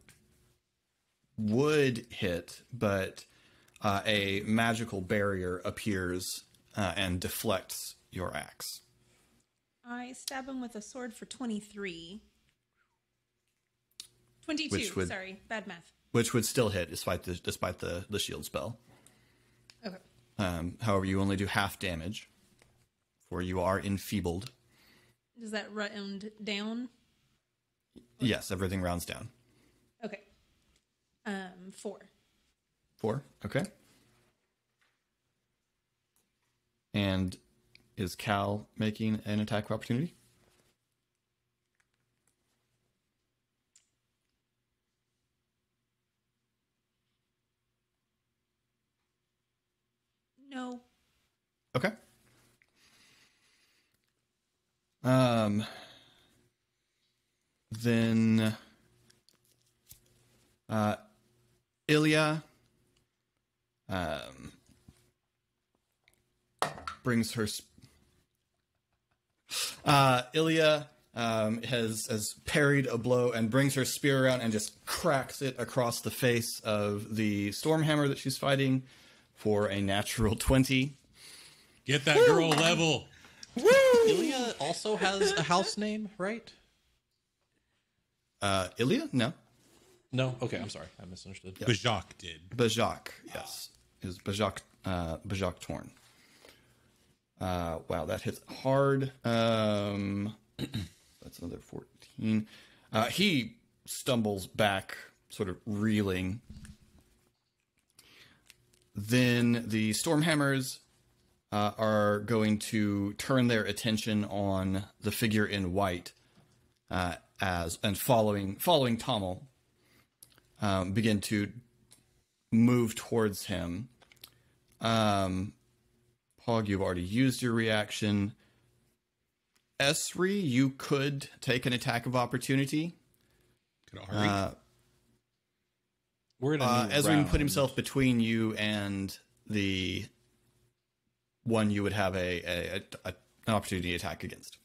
would hit, but a magical barrier appears and deflects your axe. I stab him with a sword for 23. 22, sorry. Bad math. Which would still hit despite the shield spell. Okay. However, you only do half damage, for you are enfeebled. Does that round down? Yes, everything rounds down. Okay. 4. 4, okay. And is Cal making an attack of opportunity? No. Okay. Then Ilya brings her Ilya has parried a blow and brings her spear around and just cracks it across the face of the Stormhammer that she's fighting for a natural 20. Get that girl level. Woo! Ilya also has a house name, right? Ilya? No. No? Okay, I'm sorry. I misunderstood. Yep. Bajak did. Bajak, yes. It was Bajak Torn. Wow, that hits hard. That's another 14. He stumbles back, sort of reeling. Then the Stormhammers are going to turn their attention on the figure in white, following Tommel, begin to move towards him. Pog, you've already used your reaction. Esri, you could take an attack of opportunity. Could Ari? We're in a new Esri round. put himself between you and the one you would have an opportunity attack against.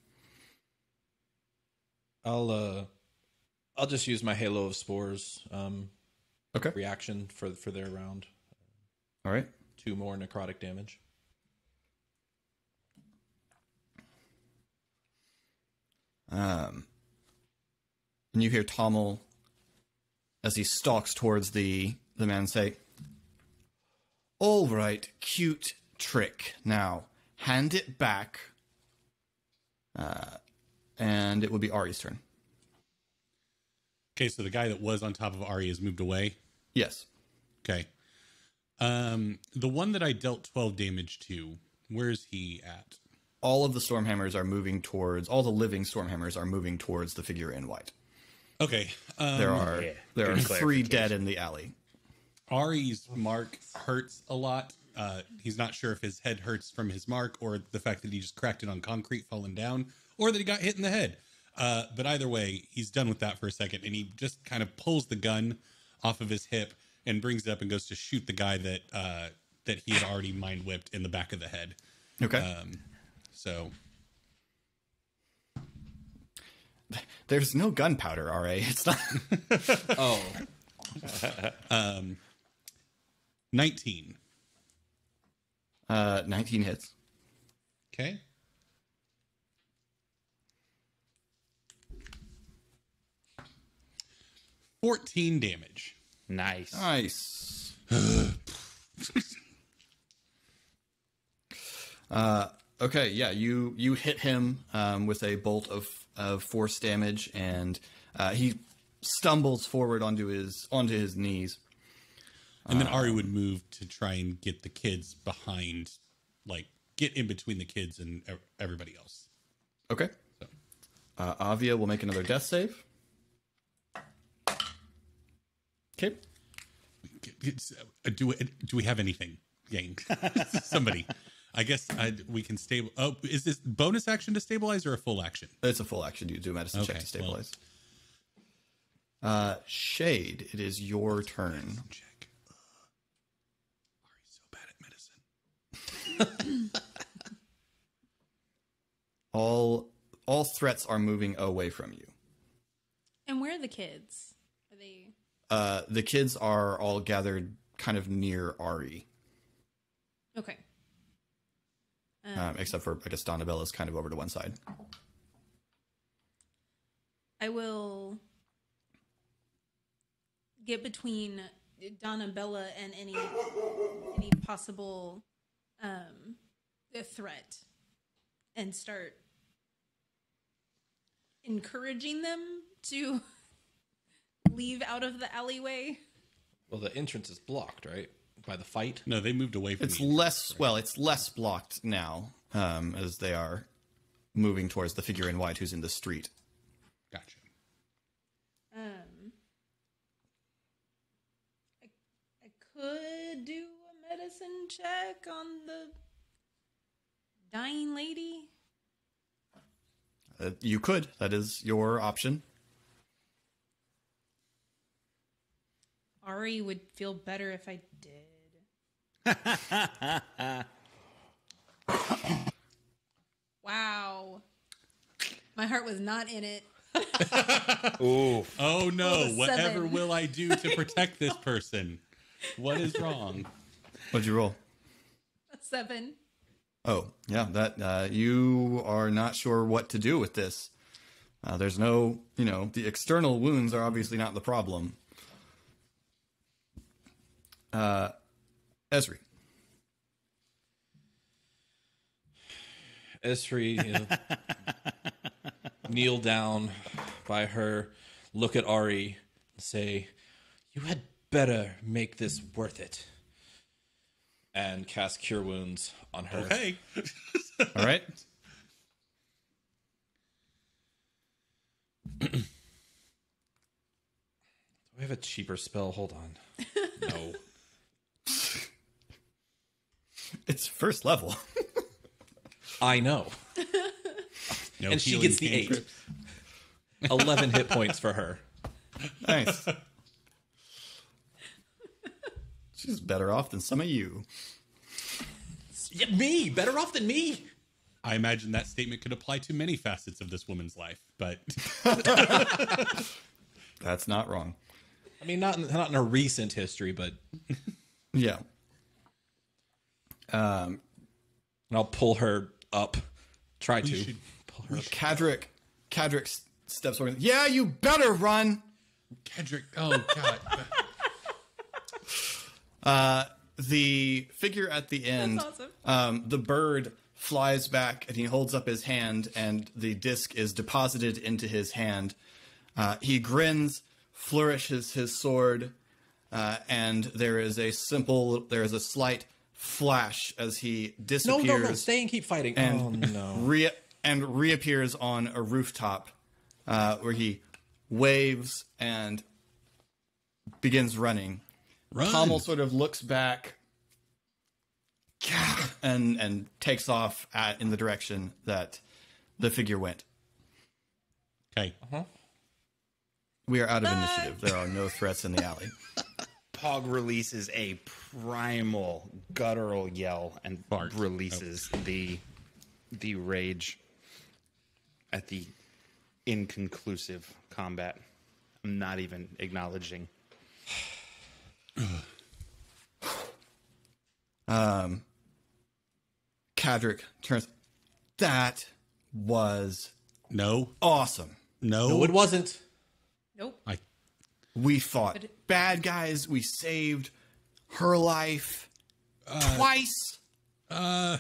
I'll just use my Halo of Spores Okay. reaction for their round. All right. 2 more necrotic damage. And you hear Tommel, as he stalks towards the man, say, "All right, cute trick. Now, hand it back." And it would be Ari's turn. Okay, so the guy that was on top of Ari has moved away? Yes. Okay. The one that I dealt 12 damage to, where's he at? All of the Stormhammers are moving towards, all the living Stormhammers are moving towards the figure in white. Okay. There are 3 dead in the alley. Ari's mark hurts a lot. He's not sure if his head hurts from his mark or the fact that he just cracked it on concrete falling down or that he got hit in the head. But either way, he's done with that for a second, and he just kind of pulls the gun off of his hip and brings it up and goes to shoot the guy that he had already mind whipped in the back of the head. Okay. So there's no gunpowder, RA. It's not. Oh. 19. 19 hits. Okay. $14 damage. Nice. Nice. Okay, yeah, you hit him with a bolt of force damage, and he stumbles forward onto his knees. And then Ari would move to try and get the kids behind, like, get in between the kids and everybody else. Okay. So. Avia will make another death save. Okay. Do we have anything, gang? Somebody. I guess we can stable. Oh, is this bonus action to stabilize or a full action? It's a full action. You do a medicine check to stabilize. Well. Shade, it is your turn. Check. Ari's so bad at medicine. All threats are moving away from you. And where are the kids? Are they? The kids are all gathered kind of near Ari. Okay. Except for, I guess, Donnabella's kind of over to one side. I will get between Donnabella and any possible threat and start encouraging them to leave out of the alleyway. Well, the entrance is blocked, right? By the fight? No, they moved away from It's the less, well, it's less blocked now, as they are moving towards the figure in white who's in the street. Gotcha. I could do a medicine check on the dying lady. You could. That is your option. Ari would feel better if I did. Wow. My heart was not in it. Ooh. Oh no, whatever 7. will I do to protect this person? What is wrong? What'd you roll? A 7. Oh, yeah, that you are not sure what to do with this. There's no, the external wounds are obviously not the problem. Esri. Esri, kneel down by her, look at Ari, and say, "You had better make this worth it." And cast Cure Wounds on her. Okay. All right. Do I have a cheaper spell? Hold on. No. It's first level. I know. No And she healing gets the 8. cantrips. 11 hit points for her. Nice. She's better off than some of you. Yeah, me! Better off than me! I imagine that statement could apply to many facets of this woman's life, but That's not wrong. I mean, not in a recent history, but... Yeah. And I'll pull her up. Try to. should- Pull her up. Kadric, Cadric steps forward. Yeah, you better run. Kedrick, oh God. The figure at the end, That's awesome. the bird flies back and he holds up his hand and the disc is deposited into his hand. He grins, flourishes his sword, and there is a slight flash as he disappears. No, stay and keep fighting. And reappears on a rooftop, where he waves and begins running. Run. Tommel sort of looks back and takes off in the direction that the figure went. Okay. We are out of initiative. There are no threats in the alley. Pog releases a primal guttural yell and releases the rage at the inconclusive combat. I'm not even acknowledging. Cadric turns. That was awesome. No, it wasn't. Nope. We fought bad guys. We saved her life twice. And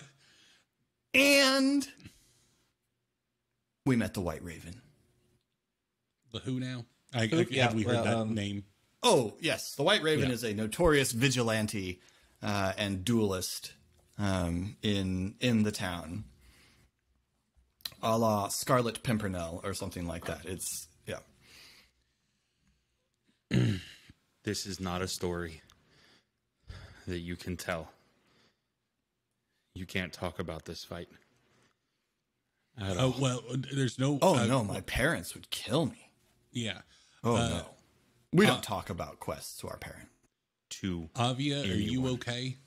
we met the White Raven. The who now? Have we heard that name? Oh, yes. The White Raven is a notorious vigilante and duelist in the town. A la Scarlet Pimpernel or something like that. It's, yeah. This is not a story that you can tell. You can't talk about this fight. Oh, well, there's no... no, my parents would kill me. Yeah. No. We don't talk about quests to our parent. Avia, are you okay?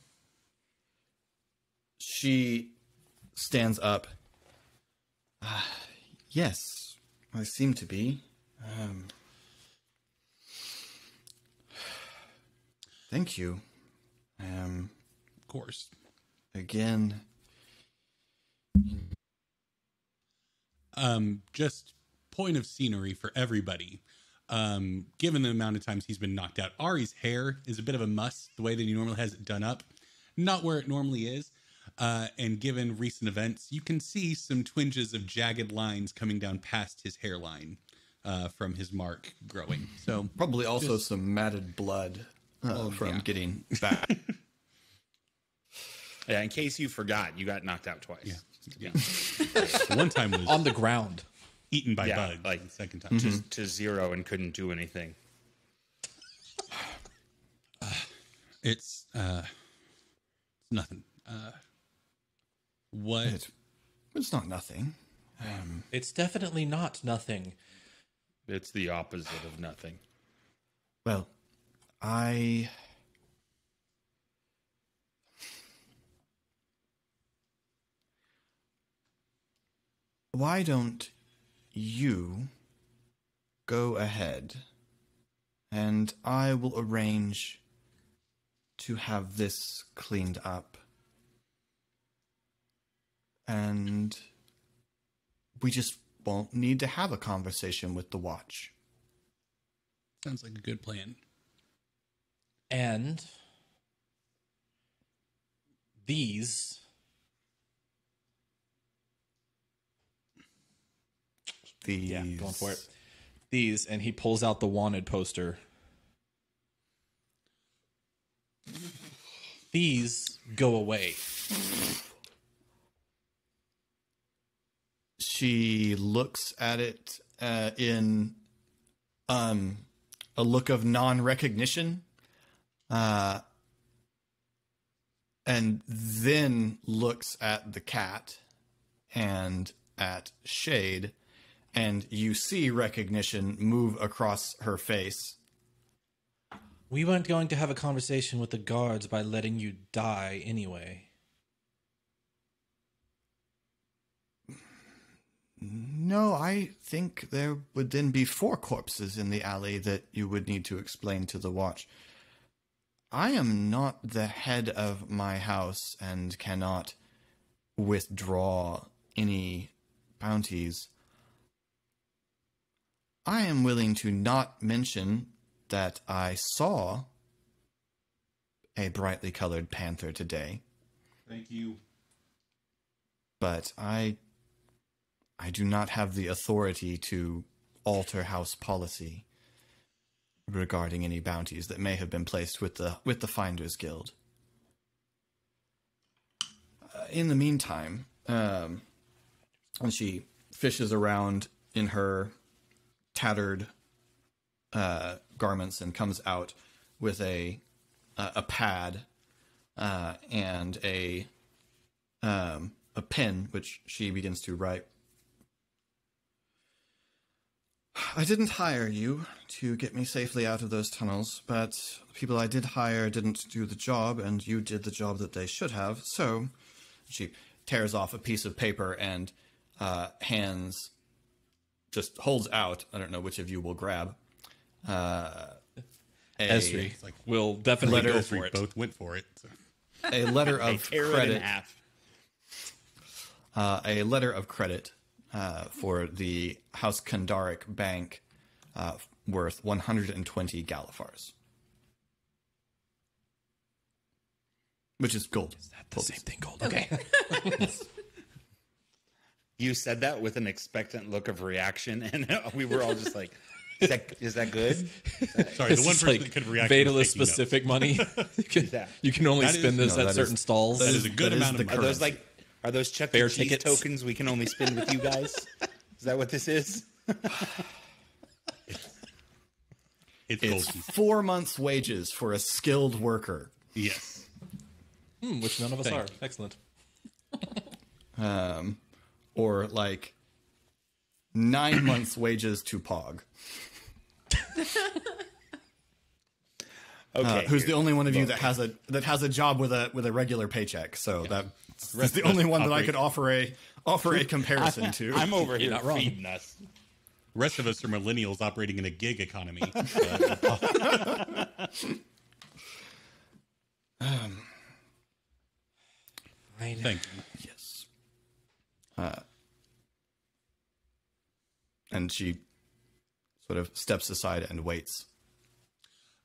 She stands up. Yes, I seem to be. Thank you. Of course. Again. Just point of scenery for everybody. Given the amount of times he's been knocked out, Ari's hair is a bit of a muss, the way that he normally has it done up. Not where it normally is. And given recent events, you can see some twinges of jagged lines coming down past his hairline from his mark growing. So probably also some matted blood from getting back. Yeah, in case you forgot, you got knocked out twice. Yeah. One time was on the ground, eaten by bugs. Like the second time, to zero and couldn't do anything. It's nothing. What? It's not nothing. It's definitely not nothing. It's the opposite of nothing. Well, why don't you go ahead and I will arrange to have this cleaned up. And we just won't need to have a conversation with the watch. Sounds like a good plan. And these going for it. These, and he pulls out the wanted poster. These go away. She looks at it in a look of non-recognition, and then looks at the cat and at Shade, and you see recognition move across her face. We weren't going to have a conversation with the guards by letting you die anyway. No, I think there would then be 4 corpses in the alley that you would need to explain to the watch. I am not the head of my house and cannot withdraw any bounties. I am willing to not mention that I saw a brightly colored panther today. Thank you. But I do not have the authority to alter house policy regarding any bounties that may have been placed with the Finders Guild. In the meantime, and she fishes around in her tattered garments and comes out with a pad and a pen, which she begins to write. I didn't hire you to get me safely out of those tunnels, but the people I did hire didn't do the job, and you did the job that they should have, so she tears off a piece of paper and holds out, I don't know which of you will grab, Esri will definitely go for it. Both went for it. So. A letter of credit. A letter of credit for the House Kandaric Bank worth 120 Galifars. Which is gold. Is that the same thing, gold? Okay. You said that with an expectant look of reaction, and we were all just like, is that good? Sorry, the one person that could react to Vadalus specific money. You can only spend this at certain stalls. That is a good amount of money. Are those Chuck E. Cheese tokens we can only spend with you guys? Is that what this is? It's 4 months' wages for a skilled worker. Yes. Which none of us are. Excellent. Or like 9 months' wages to Pog. Okay. Who's the only one of you that has a job with a regular paycheck? So that's the only one that I could offer a comparison to. I'm over here not feeding us. The rest of us are millennials operating in a gig economy. Thank you. Yes. And she sort of steps aside and waits.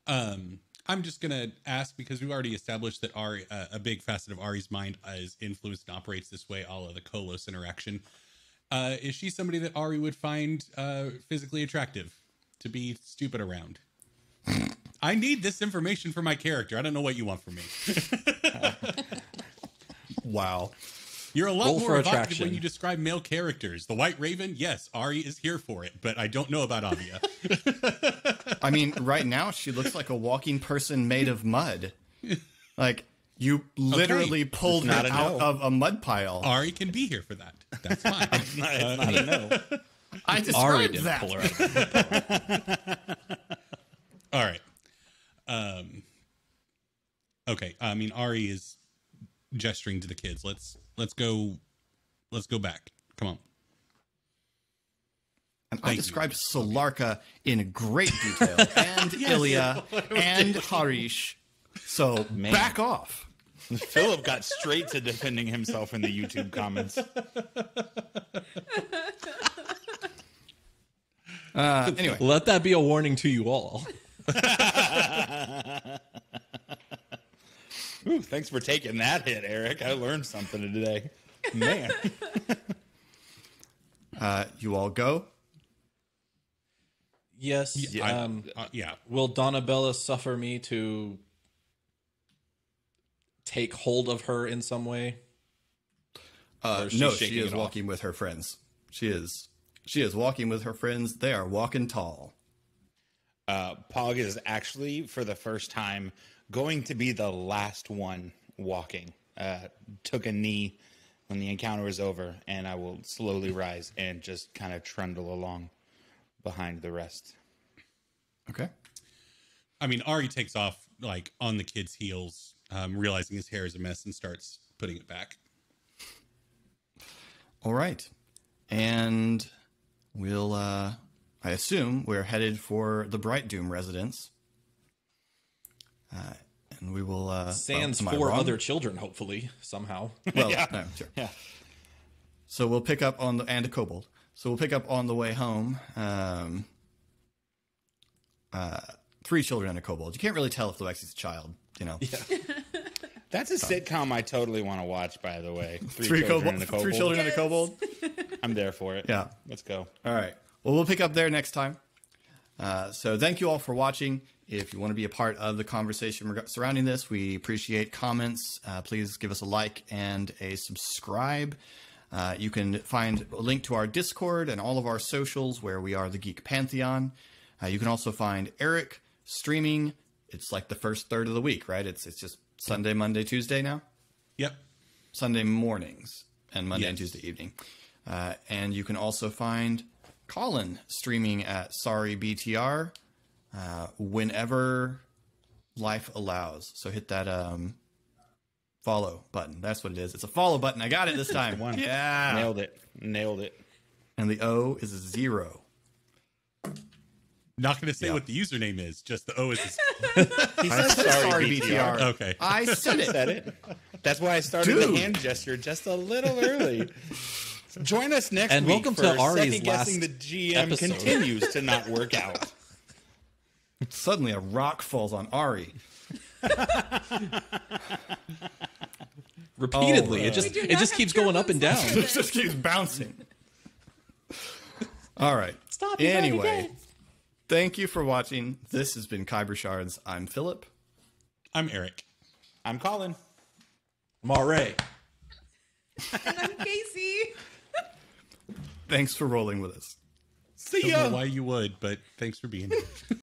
I'm just going to ask, because we've already established that Ari, a big facet of Ari's mind is influenced and operates this way, a la the Kolos interaction. Is she somebody that Ari would find physically attractive to be stupid around? I need this information for my character. I don't know what you want from me. Wow. You're a lot more evocative when you describe male characters. The White Raven, yes, Ari is here for it, but I don't know about Avia. I mean, right now she looks like a walking person made of mud. Like, you literally pulled her out of a mud pile. Ari can be here for that. That's fine. It's not a no. I described that. Pull her out of the mud pile. All right. Okay. I mean, Ari is gesturing to the kids. Let's go back. Come on. And I described Solarka in great detail, and Ilya, and Harish. So back off. Philip got straight to defending himself in the YouTube comments. Anyway. Let that be a warning to you all. Ooh, thanks for taking that hit, Eric. I learned something today. Man. You all go? Yes. Yeah. Will Donabella suffer me to take hold of her in some way? No, she is walking with her friends. She is walking with her friends. They are walking tall. Pog is actually, for the first time, going to be the last one walking. Took a knee when the encounter was over, and I will slowly rise and just kind of trundle along behind the rest. Okay. I mean, Ari takes off like on the kid's heels, realizing his hair is a mess, and starts putting it back. All right. And we'll, I assume we're headed for the Bright Doom residence. And we will... Sans 4 other children, hopefully, somehow. Well, no, sure. Yeah. So we'll pick up on and a kobold. So we'll pick up on the way home. 3 children and a kobold. You can't really tell if Lexi's a child, you know. Yeah. That's a sitcom I totally want to watch, by the way. 3 children and a kobold. I'm there for it. Yeah. Let's go. All right. Well, we'll pick up there next time. So thank you all for watching. If you want to be a part of the conversation surrounding this, we appreciate comments. Please give us a like and a subscribe. You can find a link to our Discord and all of our socials where we are the Geek Pantheon. You can also find Eric streaming. It's like the first third of the week, right? It's just Sunday, Monday, Tuesday now? Yep. Sunday mornings and Monday and Tuesday evening. And you can also find Colin streaming at Sorry BTR whenever life allows. So hit that follow button. That's what it is. It's a follow button. I got it this time. Yeah. Nailed it. And the O is a 0. Not going to say what the username is. Just the O is. He said sorry, BTR. Okay. I said it. That's why I started the hand gesture just a little early. Join us next and week welcome for to Ari's second guessing the GM episode. continues to not work out. Suddenly a rock falls on Ari. Repeatedly. It just keeps going up and down. It just keeps bouncing. All right. Stop. Anyway, thank you for watching. This has been Khyber Shards. I'm Philip. I'm Eric. I'm Colin. I'm R.A. And I'm Casey. Thanks for rolling with us. See Don't ya. know why you would, but thanks for being here.